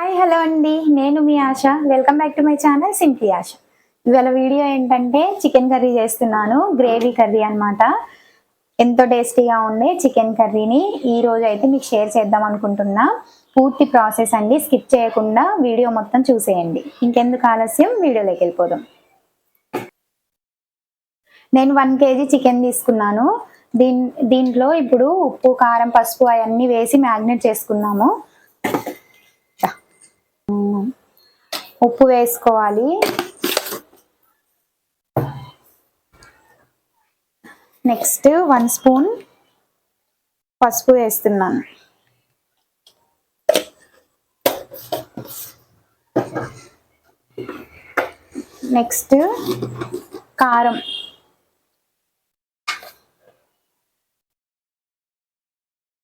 Hi hello అండి, నేను మీ Asha. Welcome back to my channel simply Asha. ఇవాళ వీడియో ఏంటంటే చికెన్ కర్రీ చేస్తున్నాను. గ్రేవీ కర్రీ అనమాట. ఎంతో టేస్టీగా ఉండే చికెన్ కర్రీని ఈ రోజు అయితే మీకు షేర్ చేద్దాం అనుకుంటున్నా. పూర్తి ప్రాసెస్ అండి, స్కిప్ చేయకుండా వీడియో మొత్తం చూసేయండి. ఇంకెందుకు ఆలస్యం, వీడియోలోకి వెళ్ళిపోదాం. నేను 1 kg చికెన్ తీసుకున్నాను. దీంట్లో ఇప్పుడు ఉప్పు, కారం, పసుపు అవన్నీ వేసి మ్యారినేట్ చేసుకున్నాము. ఉప్పు వేసుకోవాలి. నెక్స్ట్ 1 స్పూన్ పసుపు వేస్తున్నాను. నెక్స్ట్ కారం.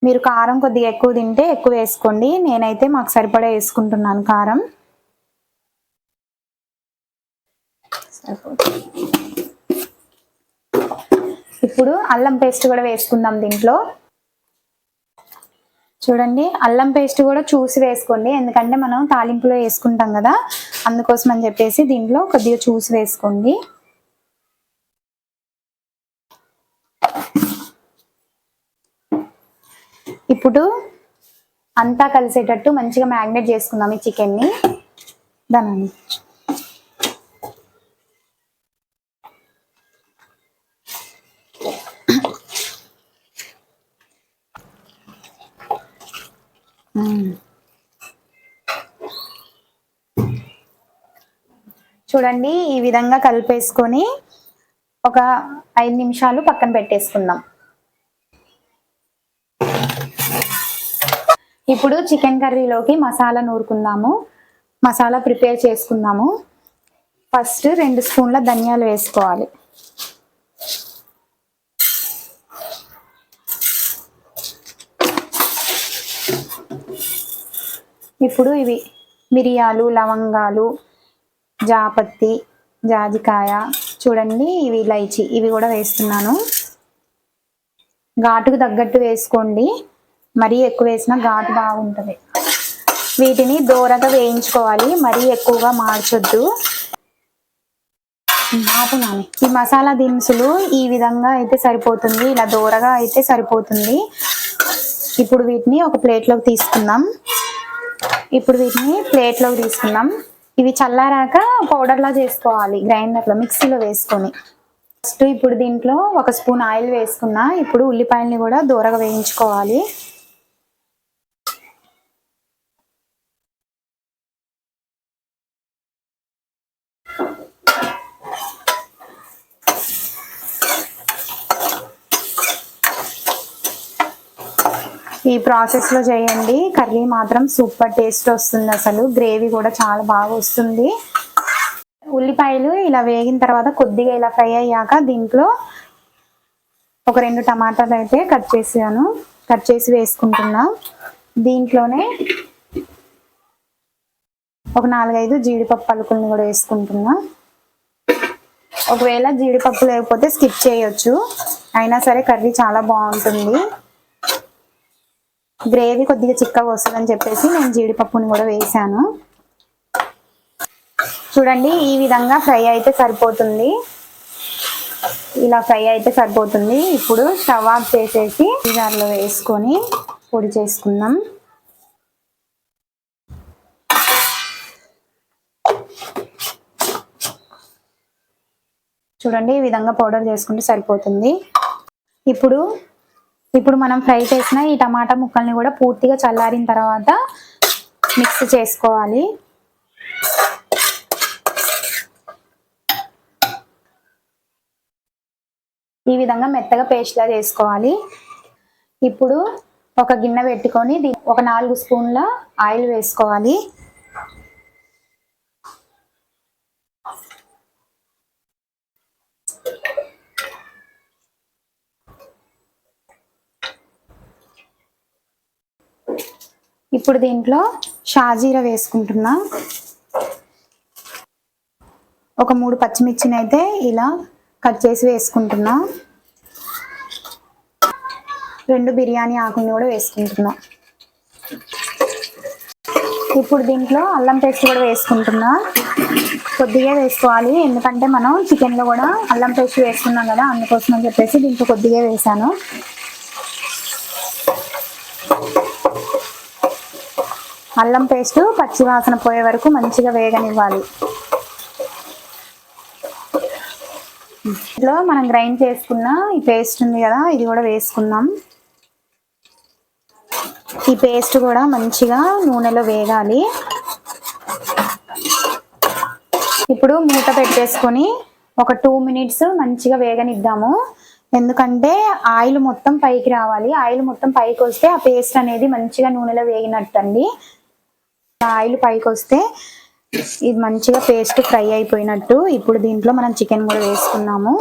మీరు కారం కొద్దిగా ఎక్కువ తింటే ఎక్కువ వేసుకోండి. నేనైతే మాకు సరిపడా వేసుకుంటున్నాను కారం. ఇప్పుడు అల్లం పేస్ట్ కూడా వేసుకుందాం దీంట్లో. చూడండి, అల్లం పేస్ట్ కూడా చూసి వేసుకోండి, ఎందుకంటే మనం తాలింపులో వేసుకుంటాం కదా, అందుకోసం అని చెప్పేసి దీంట్లో కొద్దిగా చూసి వేసుకోండి. ఇప్పుడు అంతా కలిసేటట్టు మంచిగా మ్యారినేట్ చేసుకుందాం ఈ చికెన్ని. దాన్ని చూడండి, ఈ విధంగా కలిపేసుకొని ఒక 5 నిమిషాలు పక్కన పెట్టేసుకుందాం. ఇప్పుడు చికెన్ కర్రీలోకి మసాలా నూరుకుందాము. మసాలా ప్రిపేర్ చేసుకుందాము. ఫస్ట్ 2 స్పూన్ల ధనియాలు వేసుకోవాలి. ఇప్పుడు ఇవి మిరియాలు, లవంగాలు, జాపత్తి, జాజికాయ, చూడండి ఇవి ఇలైచి, ఇవి కూడా వేస్తున్నాను. ఘాటుకు తగ్గట్టు వేసుకోండి, మరీ ఎక్కువ వేసినా ఘాటు బాగుంటుంది. వీటిని దోరగా వేయించుకోవాలి, మరీ ఎక్కువగా మార్చొద్దు. ఈ మసాలా దినుసులు ఈ విధంగా అయితే సరిపోతుంది, ఇలా దోరగా అయితే సరిపోతుంది. ఇప్పుడు వీటిని ఒక ప్లేట్లోకి తీసుకుందాం. ఇవి చల్లారాక పౌడర్లా చేసుకోవాలి, గ్రైండర్లో మిక్సీలో వేసుకొని. ఫస్ట్ ఇప్పుడు దీంట్లో 1 స్పూన్ ఆయిల్ వేసుకున్నా. ఇప్పుడు ఉల్లిపాయల్ని కూడా దోరగా వేయించుకోవాలి. ఈ ప్రాసెస్లో చేయండి, కర్రీ మాత్రం సూపర్ టేస్ట్ వస్తుంది. అసలు గ్రేవీ కూడా చాలా బాగా వస్తుంది. ఉల్లిపాయలు ఇలా వేగిన తర్వాత కొద్దిగా ఇలా ఫ్రై అయ్యాక దీంట్లో ఒక 2 టమాటాలు అయితే కట్ చేసి వేసుకుంటున్నా. దీంట్లోనే ఒక 4-5 జీడిపప్పు పలుకుల్ని కూడా వేసుకుంటున్నా. ఒకవేళ జీడిపప్పు లేకపోతే స్కిప్ చేయొచ్చు, అయినా సరే కర్రీ చాలా బాగుంటుంది. గ్రేవీ కొద్దిగా చిక్కగా వస్తుందని చెప్పేసి నేను జీడిపప్పుని కూడా వేసాను. చూడండి, ఈ విధంగా ఫ్రై అయితే సరిపోతుంది. ఇలా ఫ్రై అయితే సరిపోతుంది. ఇప్పుడు స్టవ్ ఆఫ్ చేసేసి జార్లో వేసుకొని పొడి చేసుకుందాం. చూడండి, ఈ విధంగా పౌడర్ చేసుకుంటే సరిపోతుంది. ఇప్పుడు మనం ఫ్రై చేసిన ఈ టమాటా ముక్కల్ని కూడా పూర్తిగా చల్లారిన తర్వాత మిక్స్ చేసుకోవాలి. ఈ విధంగా మెత్తగా పేస్ట్లా చేసుకోవాలి. ఇప్పుడు ఒక గిన్నె పెట్టుకొని ఒక 4 స్పూన్ల ఆయిల్ వేసుకోవాలి. ఇప్పుడు దీంట్లో షాజీరా వేసుకుంటున్నా. ఒక 3 పచ్చిమిర్చిని అయితే ఇలా కట్ చేసి వేసుకుంటున్నా. 2 బిర్యానీ ఆకుని కూడా వేసుకుంటున్నా. ఇప్పుడు దీంట్లో అల్లం పేస్ట్ కూడా వేసుకుంటున్నా. కొద్దిగా వేసుకోవాలి, ఎందుకంటే మనం చికెన్లో కూడా అల్లం పేస్ట్ వేసుకున్నాం కదా, అందుకోసం అని చెప్పేసి దీంట్లో కొద్దిగా వేసాను. అల్లం పేస్ట్ పచ్చి వాసన పోయే వరకు మంచిగా వేగనివ్వాలి. ఇందులో మనం గ్రైండ్ చేసుకున్న ఈ పేస్ట్ ఉంది కదా, ఇది కూడా వేసుకుందాం. ఈ పేస్ట్ కూడా మంచిగా నూనెలో వేగాలి. ఇప్పుడు మూత పెట్టేసుకొని ఒక 2 మినిట్స్ మంచిగా వేగనిద్దాము. ఎందుకంటే ఆయిల్ మొత్తం పైకి రావాలి. ఆయిల్ మొత్తం పైకి వస్తే ఆ పేస్ట్ అనేది మంచిగా నూనెలో వేగినట్టు అండి. ఆయిల్ పైకి వస్తే ఇది మంచిగా పేస్ట్ ఫ్రై అయిపోయినట్టు. ఇప్పుడు దీంట్లో మనం చికెన్ కూడా వేసుకున్నాము.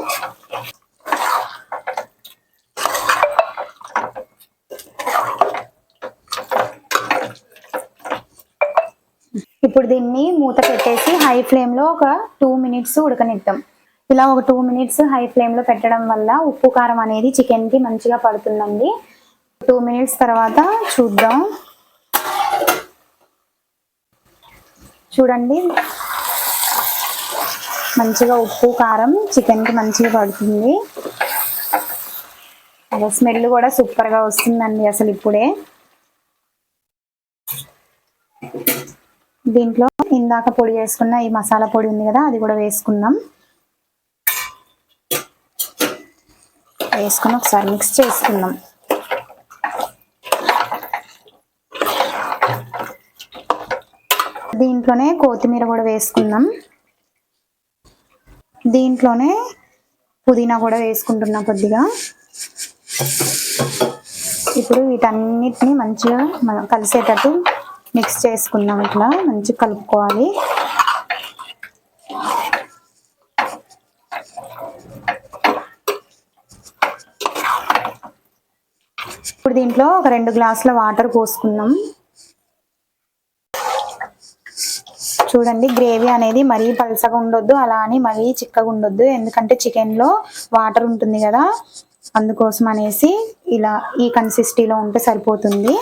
ఇప్పుడు దీన్ని మూత పెట్టేసి హై ఫ్లేమ్లో ఒక 2 మినిట్స్ ఉడకనిద్దాం. ఇలా ఒక 2 మినిట్స్ హై ఫ్లేమ్లో పెట్టడం వల్ల ఉప్పు కారం అనేది చికెన్కి మంచిగా పడుతుందండి. 2 మినిట్స్ తర్వాత చూద్దాం. చూడండి, మంచిగా ఉప్పు కారం చికెన్కి మంచిగా పడుతుంది. స్మెల్ కూడా సూపర్గా వస్తుందండి అసలు. ఇప్పుడే దీంట్లో ఇందాక పొడి చేసుకున్న ఈ మసాలా పొడి ఉంది కదా, అది కూడా వేసుకుందాం. వేసుకుని ఒకసారి మిక్స్ చేసుకుందాం. దీంట్లోనే కొత్తిమీర కూడా వేసుకుందాం. దీంట్లోనే పుదీనా కూడా వేసుకుంటున్నా కొద్దిగా. ఇప్పుడు వీటన్నిటిని మంచిగా కలిసేటట్టు మిక్స్ చేసుకుందాం. ఇట్లా మంచిగా కలుపుకోవాలి. ఇప్పుడు దీంట్లో ఒక 2 గ్లాసుల వాటర్ పోసుకుందాం. చూడండి, గ్రేవీ అనేది మరీ పలసగా ఉండొద్దు, అలా అని మరీ చిక్కగా ఉండొద్దు. ఎందుకంటే చికెన్లో వాటర్ ఉంటుంది కదా, అందుకోసం అనేసి ఇలా ఈ కన్సిస్టెన్సీలో ఉంటే సరిపోతుంది.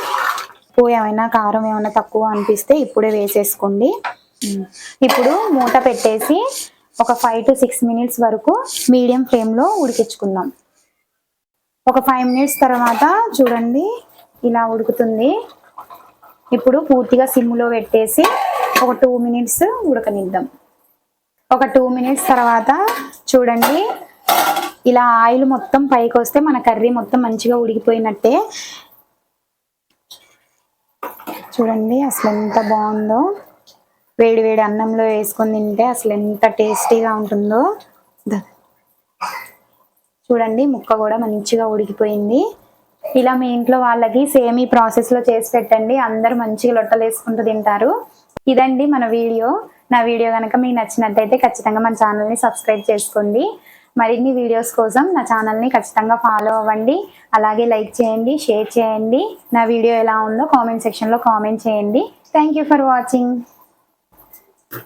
ఉప్పు ఏమైనా కారం ఏమైనా తక్కువ అనిపిస్తే ఇప్పుడే వేసేసుకోండి. ఇప్పుడు మూత పెట్టేసి ఒక 5 to 6 మినిట్స్ వరకు మీడియం ఫ్లేమ్లో ఉడికించుకుందాం. ఒక 5 మినిట్స్ తర్వాత చూడండి ఇలా ఉడుకుతుంది. ఇప్పుడు పూర్తిగా సిమ్లో పెట్టేసి ఒక 2 మినిట్స్ ఉడకనిద్దాం. ఒక 2 మినిట్స్ తర్వాత చూడండి ఇలా ఆయిల్ మొత్తం పైకి వస్తే మన కర్రీ మొత్తం మంచిగా ఉడికిపోయినట్టే. చూడండి అసలు ఎంత బాగుందో. వేడి వేడి అన్నంలో వేసుకొని తింటే అసలు ఎంత టేస్టీగా ఉంటుందో. చూడండి ముక్క కూడా మంచిగా ఉడికిపోయింది. ఇలా మీ ఇంట్లో వాళ్ళకి సేమ్ ఈ ప్రాసెస్లో చేసి పెట్టండి, అందరూ మంచిగా లొట్టలు వేసుకుంటూ తింటారు. ఇదండి మన వీడియో. నా వీడియో కనుక మీకు నచ్చినట్టయితే ఖచ్చితంగా మన ఛానల్ని సబ్స్క్రైబ్ చేసుకోండి. మరిన్ని వీడియోస్ కోసం నా ఛానల్ని ఖచ్చితంగా ఫాలో అవ్వండి. అలాగే లైక్ చేయండి, షేర్ చేయండి. నా వీడియో ఎలా ఉందో కామెంట్ సెక్షన్లో కామెంట్ చేయండి. Thank you for watching.